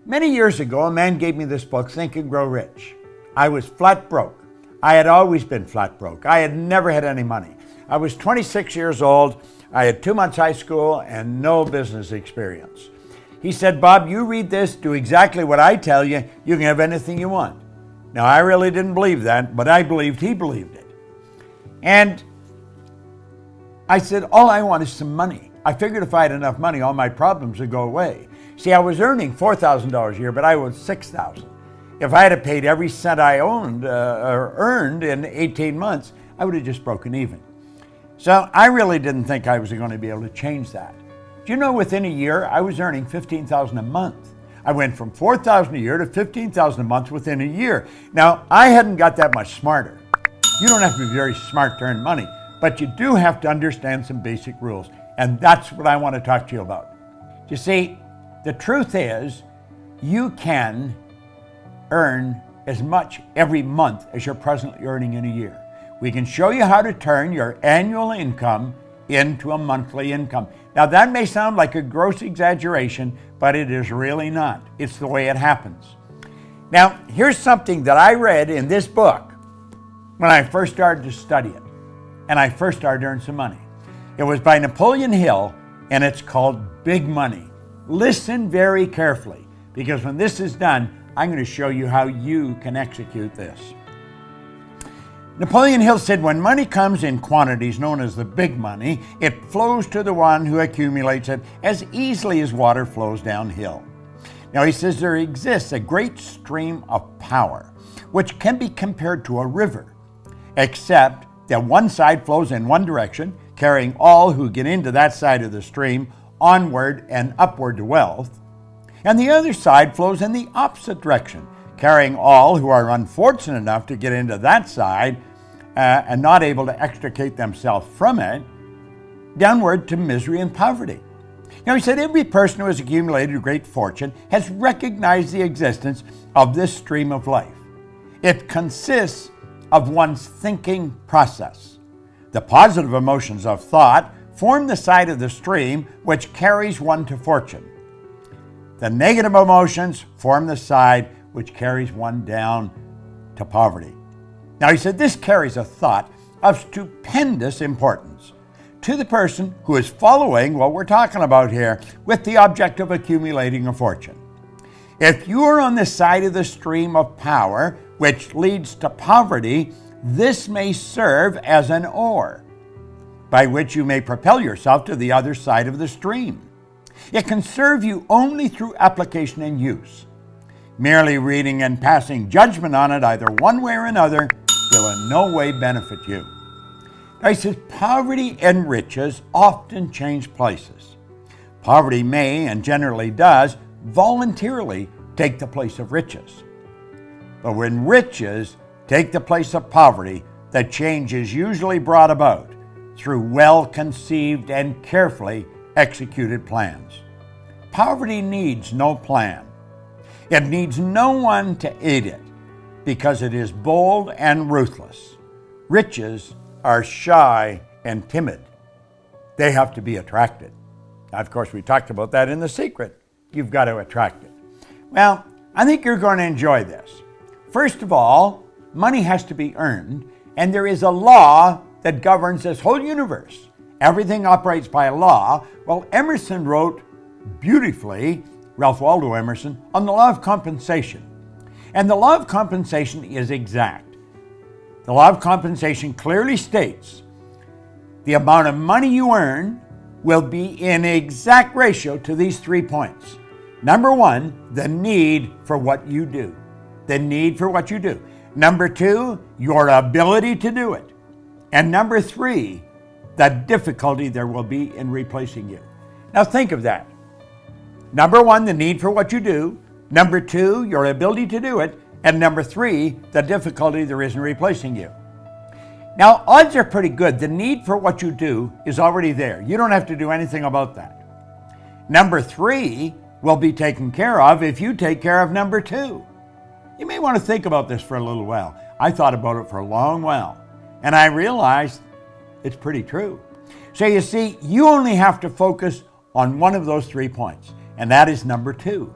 Many years ago, a man gave me this book, Think and Grow Rich. I was flat broke. I had always been flat broke. I had never had any money. I was 26 years old. I had 2 months high school and no business experience. He said, Bob, you read this, do exactly what I tell you, you can have anything you want. Now, I really didn't believe that, but I believed he believed it. And I said, all I want is some money. I figured if I had enough money, all my problems would go away. See, I was earning $4,000 a year, but I owed $6,000. If I had paid every cent I owned or earned in 18 months, I would have just broken even. So I really didn't think I was going to be able to change that. Do you know, within a year, I was earning $15,000 a month. I went from $4,000 a year to $15,000 a month within a year. Now, I hadn't got that much smarter. You don't have to be very smart to earn money, but you do have to understand some basic rules. And that's what I want to talk to you about. You see, the truth is, you can earn as much every month as you're presently earning in a year. We can show you how to turn your annual income into a monthly income. Now, that may sound like a gross exaggeration, but it is really not. It's the way it happens. Now, here's something that I read in this book when I first started to study it, and I first started to earn some money. It was by Napoleon Hill, and it's called Big Money. Listen very carefully, because when this is done, I'm going to show you how you can execute this. Napoleon Hill said, when money comes in quantities known as the big money, it flows to the one who accumulates it as easily as water flows downhill. Now, he says there exists a great stream of power, which can be compared to a river, except that one side flows in one direction, carrying all who get into that side of the stream onward and upward to wealth, and the other side flows in the opposite direction, carrying all who are unfortunate enough to get into that side and not able to extricate themselves from it, downward to misery and poverty. Now, he said every person who has accumulated a great fortune has recognized the existence of this stream of life. It consists of one's thinking process. The positive emotions of thought form the side of the stream which carries one to fortune. The negative emotions form the side which carries one down to poverty. Now, he said this carries a thought of stupendous importance to the person who is following what we're talking about here with the object of accumulating a fortune. If you are on the side of the stream of power which leads to poverty, this may serve as an oar by which you may propel yourself to the other side of the stream. It can serve you only through application and use. Merely reading and passing judgment on it either one way or another will in no way benefit you. Now, he says poverty and riches often change places. Poverty may, and generally does, voluntarily take the place of riches. But when riches take the place of poverty, the change is usually brought about through well-conceived and carefully executed plans. Poverty needs no plan. It needs no one to aid it because it is bold and ruthless. Riches are shy and timid. They have to be attracted. Now, of course, we talked about that in The Secret. You've got to attract it. Well, I think you're going to enjoy this. First of all, money has to be earned, and there is a law that governs this whole universe. Everything operates by a law. Well, Emerson wrote beautifully, Ralph Waldo Emerson, on the law of compensation. And the law of compensation is exact. The law of compensation clearly states the amount of money you earn will be in exact ratio to these 3 points. Number one, the need for what you do. The need for what you do. Number two, your ability to do it. And number three, the difficulty there will be in replacing you. Now think of that. Number one, the need for what you do. Number two, your ability to do it. And number three, the difficulty there is in replacing you. Now, odds are pretty good. The need for what you do is already there. You don't have to do anything about that. Number three will be taken care of if you take care of number two. You may want to think about this for a little while. I thought about it for a long while, and I realized it's pretty true. So you see, you only have to focus on one of those 3 points, and that is number two.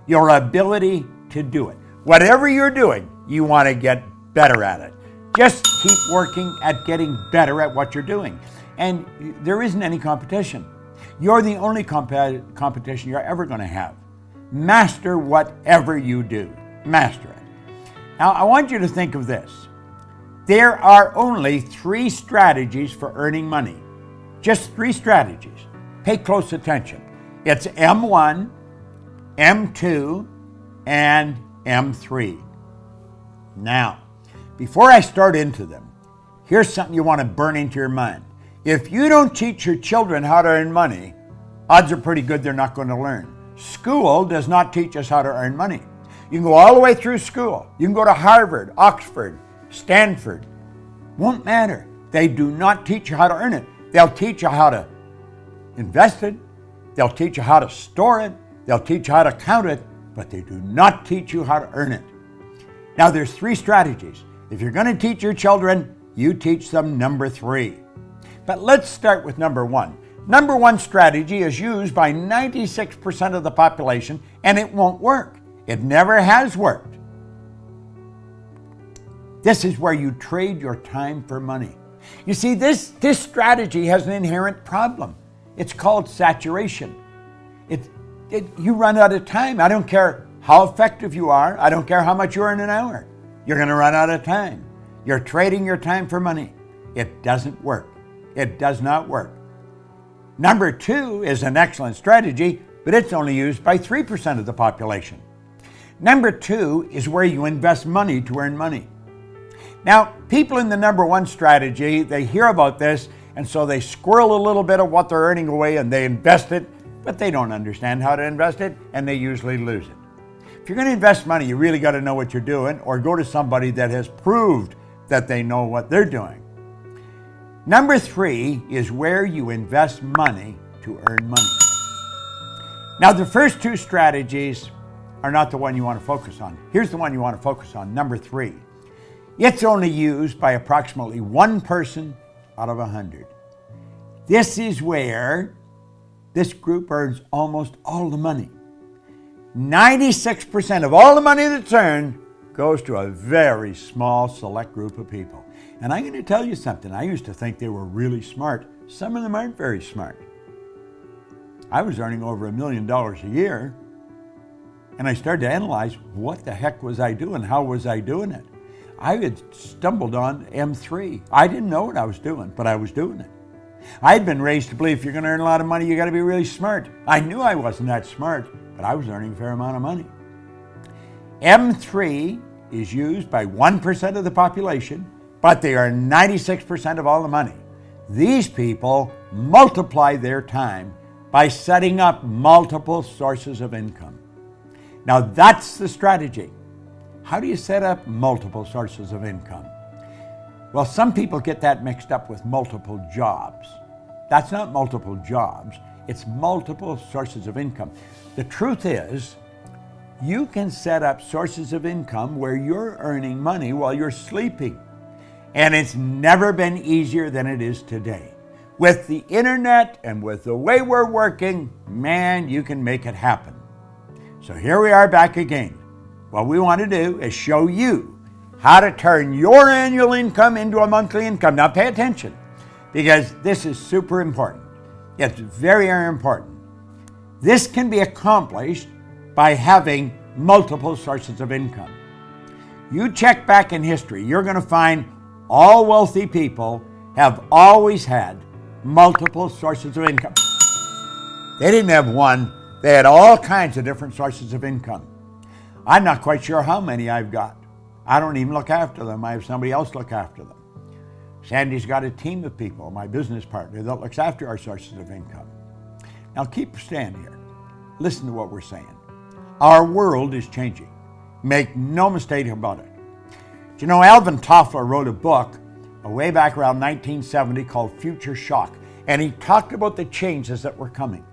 your ability to do it. Whatever you're doing, you want to get better at it. Just keep working at getting better at what you're doing. And there isn't any competition. You're the only competition you're ever going to have. Master whatever you do. Master it. Now, I want you to think of this. There are only 3 strategies for earning money. Just 3 strategies. Pay close attention. It's M1, M2, and M3. Now, before I start into them, here's something you want to burn into your mind. If you don't teach your children how to earn money, odds are pretty good they're not going to learn. School does not teach us how to earn money. You can go all the way through school. You can go to Harvard, Oxford, Stanford. Won't matter. They do not teach you how to earn it. They'll teach you how to invest it. They'll teach you how to store it. They'll teach you how to count it, but they do not teach you how to earn it. Now, there's 3 strategies. If you're going to teach your children, you teach them number 3. But let's start with number 1. Number 1 strategy is used by 96% of the population, and it won't work. It never has worked. This is where you trade your time for money. You see, this strategy has an inherent problem. It's called saturation. You run out of time. I don't care how effective you are. I don't care how much you earn an hour. You're going to run out of time. You're trading your time for money. It doesn't work. It does not work. Number 2 is an excellent strategy, but it's only used by 3% of the population. Number 2 is where you invest money to earn money. Now, people in the number 1 strategy, they hear about this, and so they squirrel a little bit of what they're earning away and they invest it, but they don't understand how to invest it, and they usually lose it. If you're going to invest money, you really got to know what you're doing, or go to somebody that has proved that they know what they're doing. Number 3 is where you invest money to earn money. Now, the first 2 strategies are not the one you want to focus on. Here's the one you want to focus on, number 3. It's only used by approximately 1 person out of 100. This is where this group earns almost all the money. 96% of all the money that's earned goes to a very small select group of people. And I'm going to tell you something. I used to think they were really smart. Some of them aren't very smart. I was earning over $1 million a year, and I started to analyze what the heck was I doing? How was I doing it? I had stumbled on M3. I didn't know what I was doing, but I was doing it. I had been raised to believe if you're going to earn a lot of money, you got to be really smart. I knew I wasn't that smart, but I was earning a fair amount of money. M3 is used by 1% of the population, but they earn 96% of all the money. These people multiply their time by setting up multiple sources of income. Now, that's the strategy. How do you set up multiple sources of income? Well, some people get that mixed up with multiple jobs. That's not multiple jobs. It's multiple sources of income. The truth is, you can set up sources of income where you're earning money while you're sleeping. And it's never been easier than it is today. With the internet and with the way we're working, man, you can make it happen. So here we are back again. What we want to do is show you how to turn your annual income into a monthly income. Now pay attention, because this is super important. It's very, very important. This can be accomplished by having multiple sources of income. You check back in history, you're going to find all wealthy people have always had multiple sources of income. They didn't have one, they had all kinds of different sources of income. I'm not quite sure how many I've got. I don't even look after them. I have somebody else look after them. Sandy's got a team of people, my business partner, that looks after our sources of income. Now keep standing here. Listen to what we're saying. Our world is changing. Make no mistake about it. Do you know, Alvin Toffler wrote a book way back around 1970 called Future Shock, and he talked about the changes that were coming.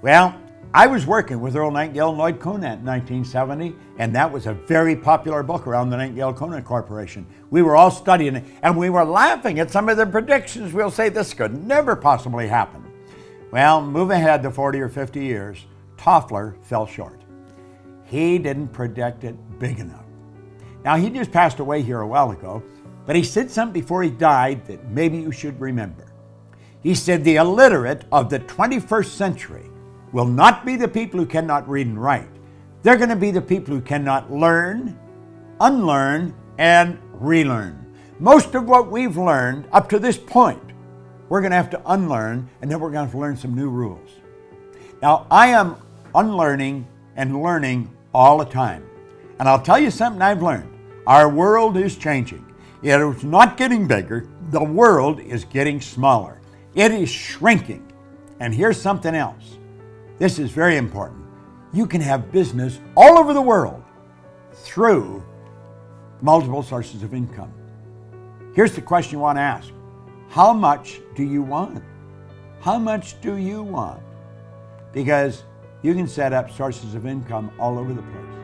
Well, I was working with Earl Nightingale and Lloyd Conant in 1970, and that was a very popular book around the Nightingale-Conant Corporation. We were all studying it, and we were laughing at some of the predictions. We'll say this could never possibly happen. Well, move ahead to 40 or 50 years, Toffler fell short. he didn't protect it big enough. Now, he just passed away here a while ago, but he said something before he died that maybe you should remember. He said the illiterate of the 21st century will not be the people who cannot read and write. They're going to be the people who cannot learn, unlearn, and relearn. Most of what we've learned up to this point, we're going to have to unlearn, and then we're going to have to learn some new rules. Now, I am unlearning and learning all the time. And I'll tell you something I've learned. Our world is changing. It is not getting bigger. The world is getting smaller. It is shrinking. And here's something else. This is very important. You can have business all over the world through multiple sources of income. Here's the question you want to ask. How much do you want? How much do you want? Because you can set up sources of income all over the place.